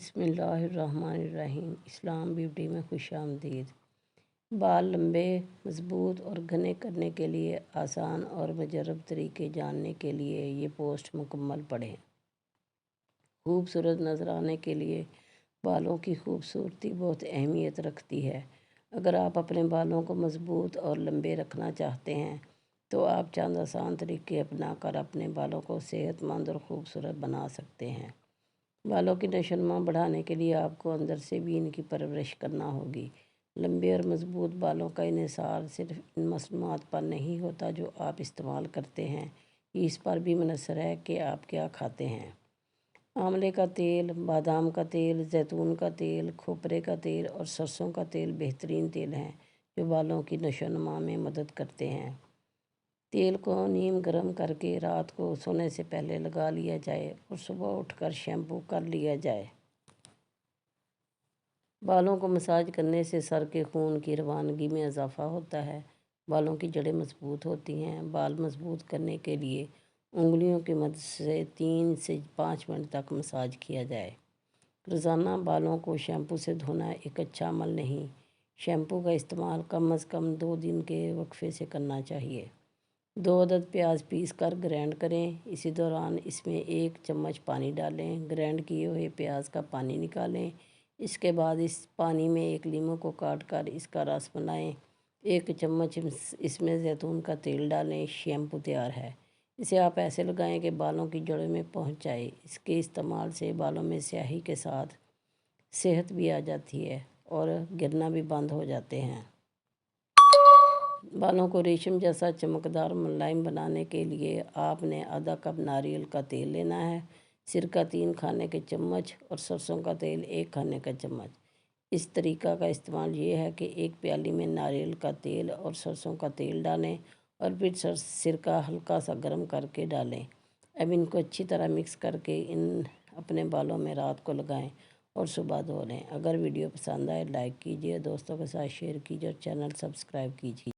بسم اللہ الرحمن الرحیم۔ اسلام بیوٹی میں خوش آمدید۔ بال لمبے، مضبوط اور گھنے کرنے کے لیے آسان اور مجرب طریقے جاننے کے لیے یہ پوسٹ مکمل پڑھیں۔ خوبصورت نظر آنے کے لیے بالوں کی خوبصورتی بہت اہمیت رکھتی ہے۔ اگر آپ اپنے بالوں کو مضبوط اور لمبے رکھنا چاہتے ہیں تو آپ چند آسان طریقے اپنا کر اپنے بالوں کو صحت مند اور خوبصورت بنا سکتے ہیں۔ بالوں کی نشو و نما بڑھانے کے لیے آپ کو اندر سے بھی ان کی پرورش کرنا ہوگی۔ لمبے اور مضبوط بالوں کا انحصار صرف ان مصنوعات پر نہیں ہوتا جو آپ استعمال کرتے ہیں، یہ اس پر بھی منحصر ہے کہ آپ کیا کھاتے ہیں۔ آملے کا تیل، بادام کا تیل، زیتون کا تیل، کھوپرے کا تیل اور سرسوں کا تیل بہترین تیل ہیں جو بالوں کی نشو و نما میں مدد کرتے ہیں۔ تیل کو نیم گرم کر کے رات کو سونے سے پہلے لگا لیا جائے اور صبح اٹھ کر شیمپو کر لیا جائے۔ بالوں کو مساج کرنے سے سر کے خون کی روانگی میں اضافہ ہوتا ہے، بالوں کی جڑیں مضبوط ہوتی ہیں۔ بال مضبوط کرنے کے لیے انگلیوں کی مدد سے 3 سے 5 منٹ تک مساج کیا جائے۔ روزانہ بالوں کو شیمپو سے دھونا ایک اچھا عمل نہیں۔ شیمپو کا استعمال کم از کم 2 دن کے وقفے سے کرنا چاہیے۔ 2 عدد پیاز پیس کر گرائنڈ کریں، اسی دوران اس میں 1 چمچ پانی ڈالیں، گرائنڈ کیے ہوئے پیاز کا پانی نکالیں۔ اس کے بعد اس پانی میں 1 لیموں کو کاٹ کر اس کا رس بنائیں، 1 چمچ اس میں زیتون کا تیل ڈالیں، شیمپو تیار ہے۔ اسے آپ ایسے لگائیں کہ بالوں کی جڑوں میں پہنچ جائے۔ اس کے استعمال سے بالوں میں سیاہی کے ساتھ صحت بھی آ جاتی ہے اور گرنا بھی بند ہو جاتے ہیں۔ بالوں کو ریشم جیسا چمکدار اور ملائم بنانے کے لیے آپ نے آدھا کپ ناریل کا تیل لینا ہے، سرکہ 3 کھانے کے چمچ اور سرسوں کا تیل 1 کھانے کا چمچ۔ اس طریقہ کا استعمال یہ ہے کہ 1 پیالی میں ناریل کا تیل اور سرسوں کا تیل ڈالیں اور پھر سرکہ ہلکا سا گرم کر کے ڈالیں۔ اب ان کو اچھی طرح مکس کر کے اپنے بالوں میں رات کو لگائیں اور صبح دھو لیں۔ اگر ویڈیو پسند آئے لائک کیجیے، دوستوں کے ساتھ شیئر کیجیے اور چینل سبسکرائب کیجیے۔